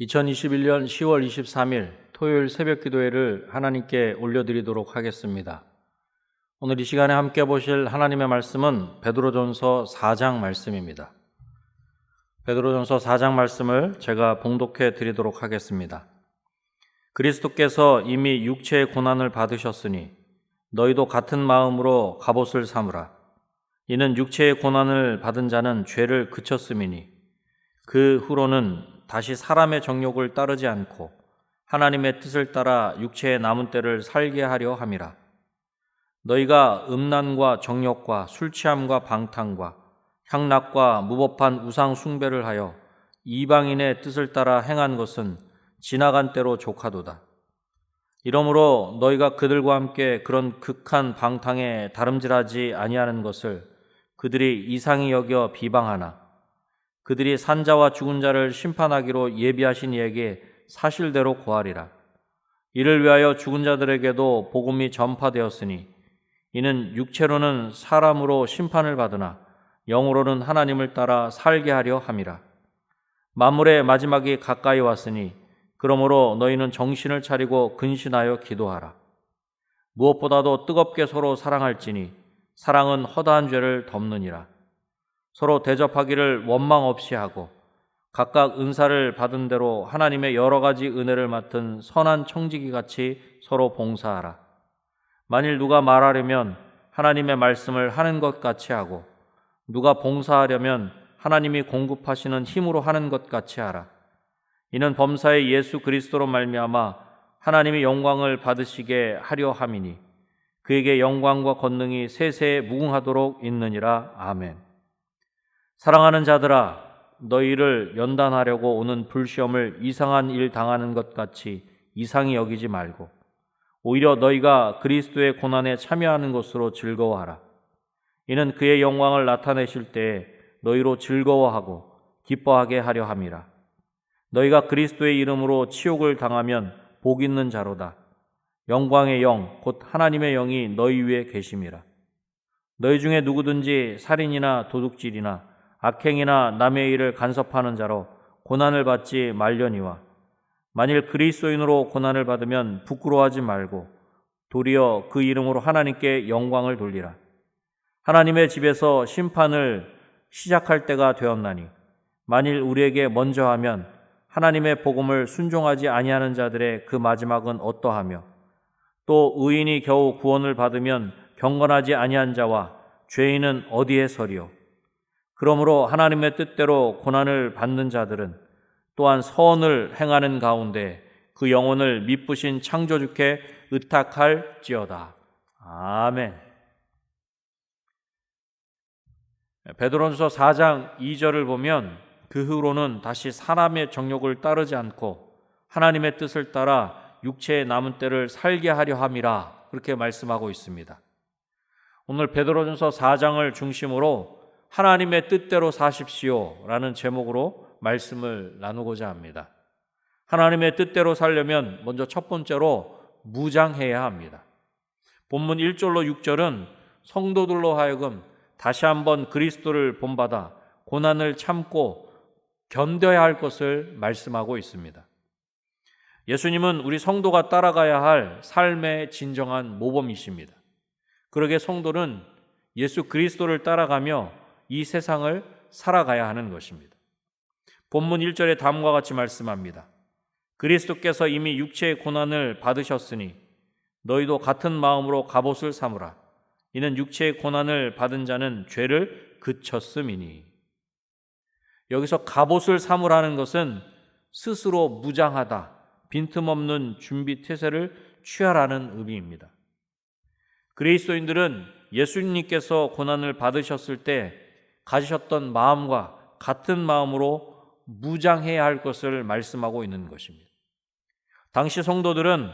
2021년 10월 23일 토요일 새벽 기도회를 하나님께 올려드리도록 하겠습니다. 오늘 이 시간에 함께 보실 하나님의 말씀은 베드로전서 4장 말씀입니다. 베드로전서 4장 말씀을 제가 봉독해 드리도록 하겠습니다. 그리스도께서 이미 육체의 고난을 받으셨으니 너희도 같은 마음으로 갑옷을 삼으라. 이는 육체의 고난을 받은 자는 죄를 그쳤음이니 그 후로는 다시 사람의 정욕을 따르지 않고 하나님의 뜻을 따라 육체의 남은 때를 살게 하려 함이라. 너희가 음란과 정욕과 술 취함과 방탕과 향락과 무법한 우상 숭배를 하여 이방인의 뜻을 따라 행한 것은 지나간 때로 족하도다. 이러므로 너희가 그들과 함께 그런 극한 방탕에 다름질하지 아니하는 것을 그들이 이상히 여겨 비방하나 그들이 산자와 죽은 자를 심판하기로 예비하신 이에게 사실대로 고하리라. 이를 위하여 죽은 자들에게도 복음이 전파되었으니 이는 육체로는 사람으로 심판을 받으나 영으로는 하나님을 따라 살게 하려 함이라. 만물의 마지막이 가까이 왔으니 그러므로 너희는 정신을 차리고 근신하여 기도하라. 무엇보다도 뜨겁게 서로 사랑할지니 사랑은 허다한 죄를 덮느니라. 서로 대접하기를 원망 없이 하고 각각 은사를 받은 대로 하나님의 여러 가지 은혜를 맡은 선한 청지기 같이 서로 봉사하라. 만일 누가 말하려면 하나님의 말씀을 하는 것 같이 하고 누가 봉사하려면 하나님이 공급하시는 힘으로 하는 것 같이 하라. 이는 범사의 예수 그리스도로 말미암아 하나님이 영광을 받으시게 하려 함이니 그에게 영광과 권능이 세세에 무궁하도록 있느니라. 아멘. 사랑하는 자들아, 너희를 연단하려고 오는 불시험을 이상한 일 당하는 것 같이 이상히 여기지 말고 오히려 너희가 그리스도의 고난에 참여하는 것으로 즐거워하라. 이는 그의 영광을 나타내실 때에 너희로 즐거워하고 기뻐하게 하려 함이라. 너희가 그리스도의 이름으로 치욕을 당하면 복 있는 자로다. 영광의 영, 곧 하나님의 영이 너희 위에 계심이라. 너희 중에 누구든지 살인이나 도둑질이나 악행이나 남의 일을 간섭하는 자로 고난을 받지 말려니와 만일 그리스도인으로 고난을 받으면 부끄러워하지 말고 도리어 그 이름으로 하나님께 영광을 돌리라. 하나님의 집에서 심판을 시작할 때가 되었나니 만일 우리에게 먼저 하면 하나님의 복음을 순종하지 아니하는 자들의 그 마지막은 어떠하며 또 의인이 겨우 구원을 받으면 경건하지 아니한 자와 죄인은 어디에 서리요. 그러므로 하나님의 뜻대로 고난을 받는 자들은 또한 선을 행하는 가운데 그 영혼을 미쁘신 창조주께 의탁할지어다. 아멘. 베드로전서 4장 2절을 보면 그 후로는 다시 사람의 정욕을 따르지 않고 하나님의 뜻을 따라 육체의 남은 때를 살게 하려 함이라 그렇게 말씀하고 있습니다. 오늘 베드로전서 4장을 중심으로 하나님의 뜻대로 사십시오 라는 제목으로 말씀을 나누고자 합니다. 하나님의 뜻대로 살려면 먼저 첫 번째로 무장해야 합니다. 본문 1절로 6절은 성도들로 하여금 다시 한번 그리스도를 본받아 고난을 참고 견뎌야 할 것을 말씀하고 있습니다. 예수님은 우리 성도가 따라가야 할 삶의 진정한 모범이십니다. 그러기에 성도는 예수 그리스도를 따라가며 이 세상을 살아가야 하는 것입니다. 본문 1절에 다음과 같이 말씀합니다. 그리스도께서 이미 육체의 고난을 받으셨으니 너희도 같은 마음으로 갑옷을 삼으라. 이는 육체의 고난을 받은 자는 죄를 그쳤음이니. 여기서 갑옷을 삼으라는 것은 스스로 무장하다, 빈틈없는 준비 태세를 취하라는 의미입니다. 그리스도인들은 예수님께서 고난을 받으셨을 때 가지셨던 마음과 같은 마음으로 무장해야 할 것을 말씀하고 있는 것입니다. 당시 성도들은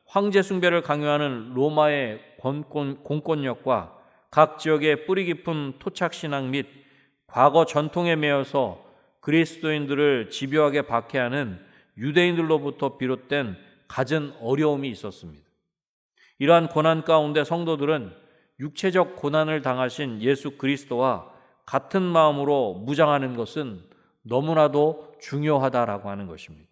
황제 숭배를 강요하는 로마의 공권력과 각 지역의 뿌리 깊은 토착신앙 및 과거 전통에 매여서 그리스도인들을 집요하게 박해하는 유대인들로부터 비롯된 갖은 어려움이 있었습니다. 이러한 고난 가운데 성도들은 육체적 고난을 당하신 예수 그리스도와 같은 마음으로 무장하는 것은 너무나도 중요하다라고 하는 것입니다.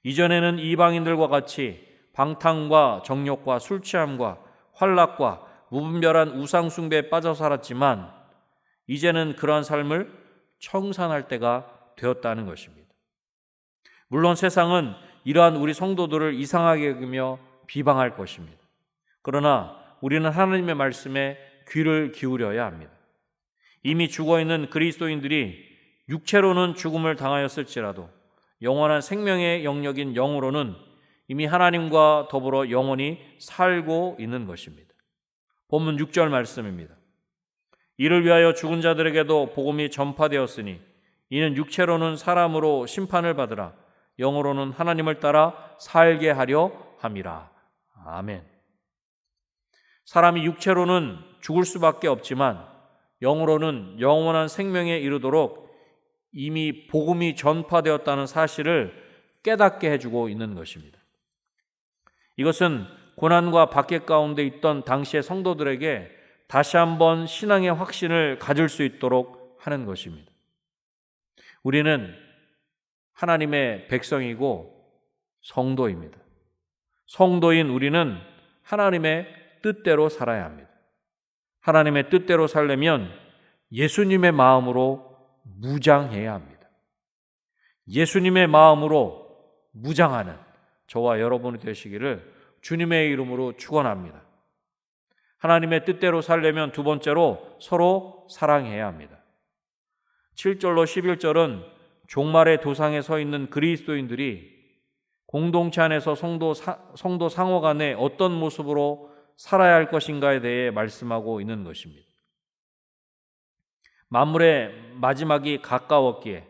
이전에는 이방인들과 같이 방탕과 정욕과 술 취함과 환락과 무분별한 우상 숭배에 빠져 살았지만 이제는 그러한 삶을 청산할 때가 되었다는 것입니다. 물론 세상은 이러한 우리 성도들을 이상하게 여기며 비방할 것입니다. 그러나 우리는 하나님의 말씀에 귀를 기울여야 합니다. 이미 죽어있는 그리스도인들이 육체로는 죽음을 당하였을지라도 영원한 생명의 영역인 영으로는 이미 하나님과 더불어 영원히 살고 있는 것입니다. 본문 6절 말씀입니다. 이를 위하여 죽은 자들에게도 복음이 전파되었으니 이는 육체로는 사람으로 심판을 받으라 영으로는 하나님을 따라 살게 하려 함이라. 아멘. 사람이 육체로는 죽을 수밖에 없지만 영으로는 영원한 생명에 이르도록 이미 복음이 전파되었다는 사실을 깨닫게 해주고 있는 것입니다. 이것은 고난과 박해 가운데 있던 당시의 성도들에게 다시 한번 신앙의 확신을 가질 수 있도록 하는 것입니다. 우리는 하나님의 백성이고 성도입니다. 성도인 우리는 하나님의 뜻대로 살아야 합니다. 하나님의 뜻대로 살려면 예수님의 마음으로 무장해야 합니다. 예수님의 마음으로 무장하는 저와 여러분이 되시기를 주님의 이름으로 축원합니다. 하나님의 뜻대로 살려면 두 번째로 서로 사랑해야 합니다. 7절로 11절은 종말의 도상에 서 있는 그리스도인들이 공동체 안에서 성도 상호 간에 어떤 모습으로 살아야 할 것인가에 대해 말씀하고 있는 것입니다. 만물의 마지막이 가까웠기에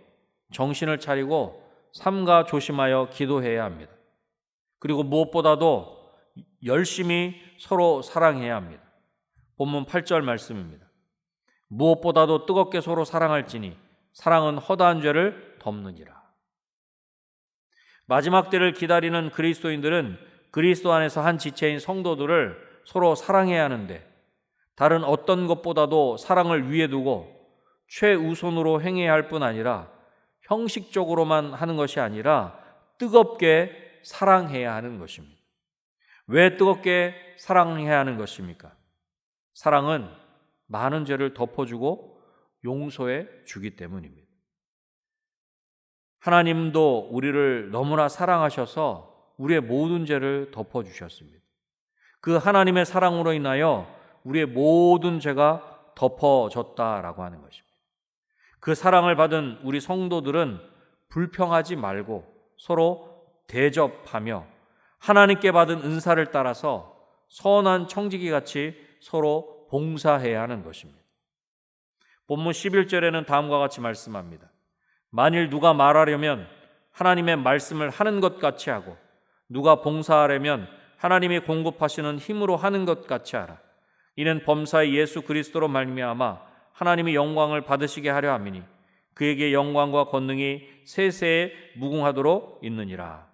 정신을 차리고 삼가 조심하여 기도해야 합니다. 그리고 무엇보다도 열심히 서로 사랑해야 합니다. 본문 8절 말씀입니다. 무엇보다도 뜨겁게 서로 사랑할지니 사랑은 허다한 죄를 덮느니라. 마지막 때를 기다리는 그리스도인들은 그리스도 안에서 한 지체인 성도들을 서로 사랑해야 하는데 다른 어떤 것보다도 사랑을 위에 두고 최우선으로 행해야 할 뿐 아니라 형식적으로만 하는 것이 아니라 뜨겁게 사랑해야 하는 것입니다. 왜 뜨겁게 사랑해야 하는 것입니까? 사랑은 많은 죄를 덮어주고 용서해 주기 때문입니다. 하나님도 우리를 너무나 사랑하셔서 우리의 모든 죄를 덮어주셨습니다. 그 하나님의 사랑으로 인하여 우리의 모든 죄가 덮어졌다라고 하는 것입니다. 그 사랑을 받은 우리 성도들은 불평하지 말고 서로 대접하며 하나님께 받은 은사를 따라서 선한 청지기같이 서로 봉사해야 하는 것입니다. 본문 11절에는 다음과 같이 말씀합니다. 만일 누가 말하려면 하나님의 말씀을 하는 것 같이 하고 누가 봉사하려면 하나님이 공급하시는 힘으로 하는 것 같이 하라. 이는 범사의 예수 그리스도로 말미암아 하나님이 영광을 받으시게 하려 함이니 그에게 영광과 권능이 세세에 무궁하도록 있느니라.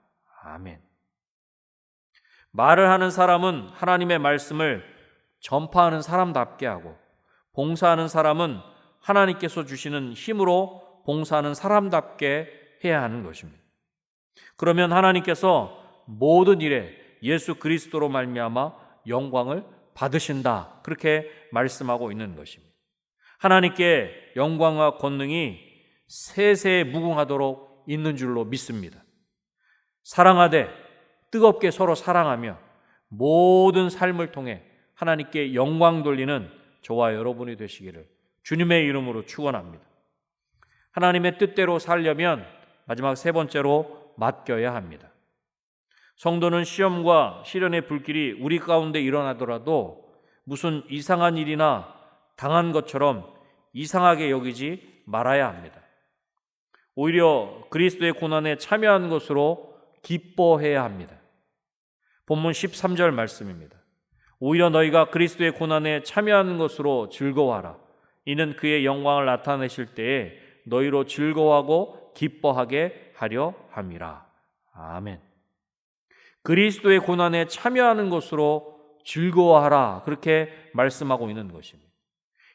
아멘. 말을 하는 사람은 하나님의 말씀을 전파하는 사람답게 하고 봉사하는 사람은 하나님께서 주시는 힘으로 봉사하는 사람답게 해야 하는 것입니다. 그러면 하나님께서 모든 일에 예수 그리스도로 말미암아 영광을 받으신다. 그렇게 말씀하고 있는 것입니다. 하나님께 영광과 권능이 세세에 무궁하도록 있는 줄로 믿습니다. 사랑하되 뜨겁게 서로 사랑하며 모든 삶을 통해 하나님께 영광 돌리는 저와 여러분이 되시기를 주님의 이름으로 축원합니다. 하나님의 뜻대로 살려면 마지막 세 번째로 맡겨야 합니다. 성도는 시험과 시련의 불길이 우리 가운데 일어나더라도 무슨 이상한 일이나 당한 것처럼 이상하게 여기지 말아야 합니다. 오히려 그리스도의 고난에 참여한 것으로 기뻐해야 합니다. 본문 13절 말씀입니다. 오히려 너희가 그리스도의 고난에 참여하는 것으로 즐거워하라. 이는 그의 영광을 나타내실 때에 너희로 즐거워하고 기뻐하게 하려 함이라. 아멘. 그리스도의 고난에 참여하는 것으로 즐거워하라. 그렇게 말씀하고 있는 것입니다.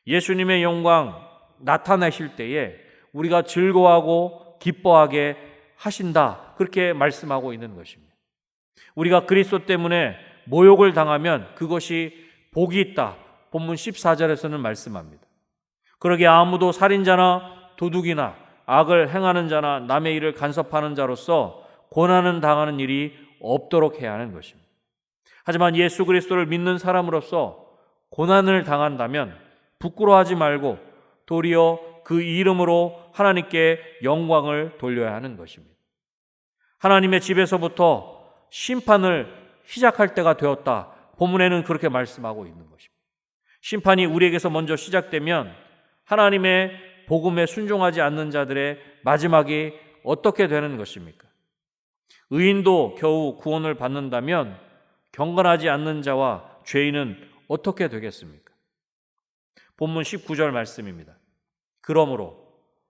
예수님의 영광 나타내실 때에 우리가 즐거워하고 기뻐하게 하신다. 그렇게 말씀하고 있는 것입니다. 우리가 그리스도 때문에 모욕을 당하면 그것이 복이 있다. 본문 14절에서는 말씀합니다. 그러기에 아무도 살인자나 도둑이나 악을 행하는 자나 남의 일을 간섭하는 자로서 고난을 당하는 일이 없도록 해야 하는 것입니다. 하지만 예수 그리스도를 믿는 사람으로서 고난을 당한다면 부끄러워하지 말고 도리어 그 이름으로 하나님께 영광을 돌려야 하는 것입니다. 하나님의 집에서부터 심판을 시작할 때가 되었다. 본문에는 그렇게 말씀하고 있는 것입니다. 심판이 우리에게서 먼저 시작되면 하나님의 복음에 순종하지 않는 자들의 마지막이 어떻게 되는 것입니까? 의인도 겨우 구원을 받는다면 경건하지 않는 자와 죄인은 어떻게 되겠습니까? 본문 19절 말씀입니다. 그러므로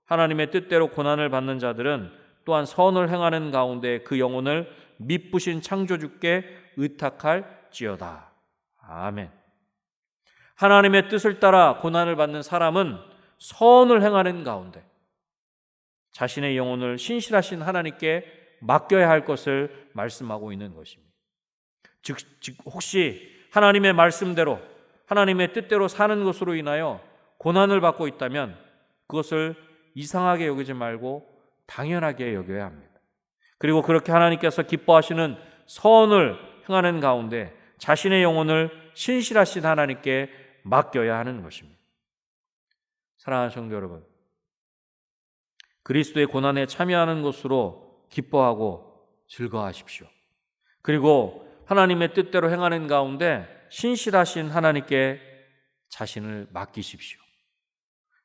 하나님의 뜻대로 고난을 받는 자들은 또한 선을 행하는 가운데 그 영혼을 미쁘신 창조주께 의탁할지어다. 아멘. 하나님의 뜻을 따라 고난을 받는 사람은 선을 행하는 가운데 자신의 영혼을 신실하신 하나님께 맡겨야 할 것을 말씀하고 있는 것입니다. 즉 혹시 하나님의 말씀대로 하나님의 뜻대로 사는 것으로 인하여 고난을 받고 있다면 그것을 이상하게 여기지 말고 당연하게 여겨야 합니다. 그리고 그렇게 하나님께서 기뻐하시는 선을 행하는 가운데 자신의 영혼을 신실하신 하나님께 맡겨야 하는 것입니다. 사랑하는 성도 여러분, 그리스도의 고난에 참여하는 것으로 기뻐하고 즐거워하십시오. 그리고 하나님의 뜻대로 행하는 가운데 신실하신 하나님께 자신을 맡기십시오.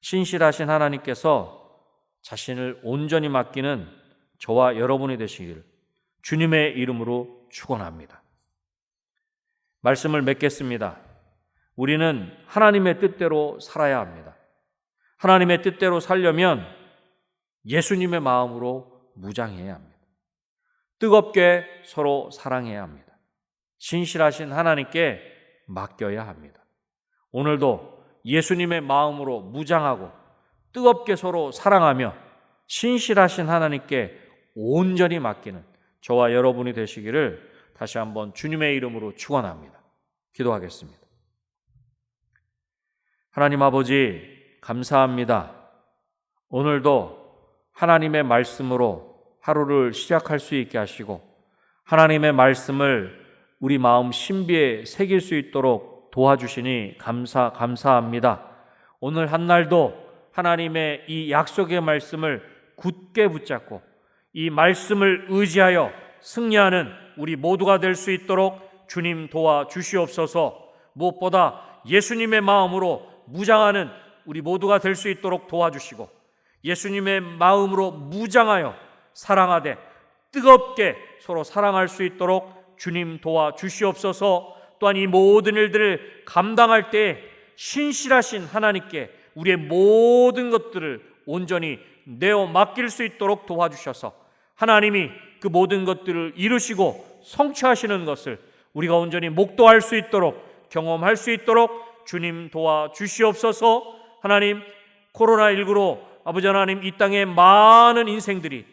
신실하신 하나님께서 자신을 온전히 맡기는 저와 여러분이 되시기를 주님의 이름으로 축원합니다. 말씀을 맺겠습니다. 우리는 하나님의 뜻대로 살아야 합니다. 하나님의 뜻대로 살려면 예수님의 마음으로 무장해야 합니다. 뜨겁게 서로 사랑해야 합니다. 신실하신 하나님께 맡겨야 합니다. 오늘도 예수님의 마음으로 무장하고 뜨겁게 서로 사랑하며 신실하신 하나님께 온전히 맡기는 저와 여러분이 되시기를 다시 한번 주님의 이름으로 축원합니다. 기도하겠습니다. 하나님 아버지, 감사합니다. 오늘도 하나님의 말씀으로 하루를 시작할 수 있게 하시고 하나님의 말씀을 우리 마음 신비에 새길 수 있도록 도와주시니 감사합니다. 오늘 한날도 하나님의 이 약속의 말씀을 굳게 붙잡고 이 말씀을 의지하여 승리하는 우리 모두가 될 수 있도록 주님 도와주시옵소서. 무엇보다 예수님의 마음으로 무장하는 우리 모두가 될 수 있도록 도와주시고 예수님의 마음으로 무장하여 사랑하되 뜨겁게 서로 사랑할 수 있도록 주님 도와주시옵소서. 또한 이 모든 일들을 감당할 때 신실하신 하나님께 우리의 모든 것들을 온전히 내어 맡길 수 있도록 도와주셔서 하나님이 그 모든 것들을 이루시고 성취하시는 것을 우리가 온전히 목도할 수 있도록 경험할 수 있도록 주님 도와주시옵소서. 하나님, 코로나19로 아버지 하나님 이 땅에 많은 인생들이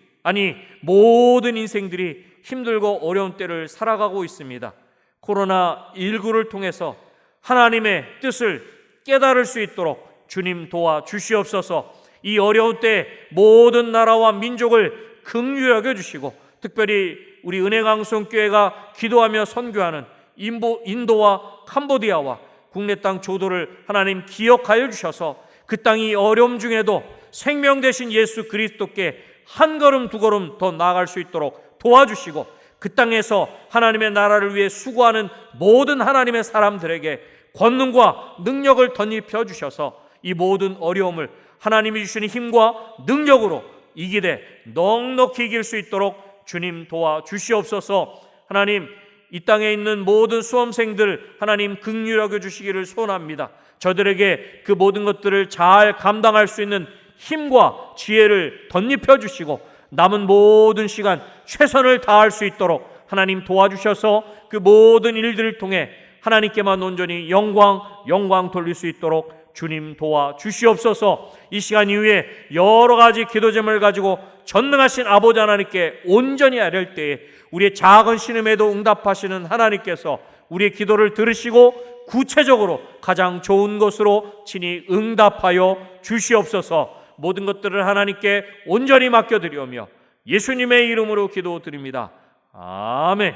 모든 인생들이 힘들고 어려운 때를 살아가고 있습니다. 코로나19를 통해서 하나님의 뜻을 깨달을 수 있도록 주님 도와주시옵소서. 이 어려운 때 모든 나라와 민족을 긍휼히 여겨주시고 특별히 우리 은혜강성교회가 기도하며 선교하는 인도와 캄보디아와 국내 땅 조도를 하나님 기억하여 주셔서 그 땅이 어려움 중에도 생명 되신 예수 그리스도께 한 걸음 두 걸음 더 나아갈 수 있도록 도와주시고 그 땅에서 하나님의 나라를 위해 수고하는 모든 하나님의 사람들에게 권능과 능력을 덧입혀 주셔서 이 모든 어려움을 하나님이 주시는 힘과 능력으로 이기되 넉넉히 이길 수 있도록 주님 도와주시옵소서. 하나님, 이 땅에 있는 모든 수험생들 하나님 긍휼히 여겨 주시기를 소원합니다. 저들에게 그 모든 것들을 잘 감당할 수 있는 힘과 지혜를 덧입혀 주시고 남은 모든 시간 최선을 다할 수 있도록 하나님 도와주셔서 그 모든 일들을 통해 하나님께만 온전히 영광 돌릴 수 있도록 주님 도와 주시옵소서. 이 시간 이후에 여러 가지 기도 제목을 가지고 전능하신 아버지 하나님께 온전히 아뢰을 때에 우리의 작은 신음에도 응답하시는 하나님께서 우리의 기도를 들으시고 구체적으로 가장 좋은 것으로 친히 응답하여 주시옵소서. 모든 것들을 하나님께 온전히 맡겨드리오며 예수님의 이름으로 기도드립니다. 아멘.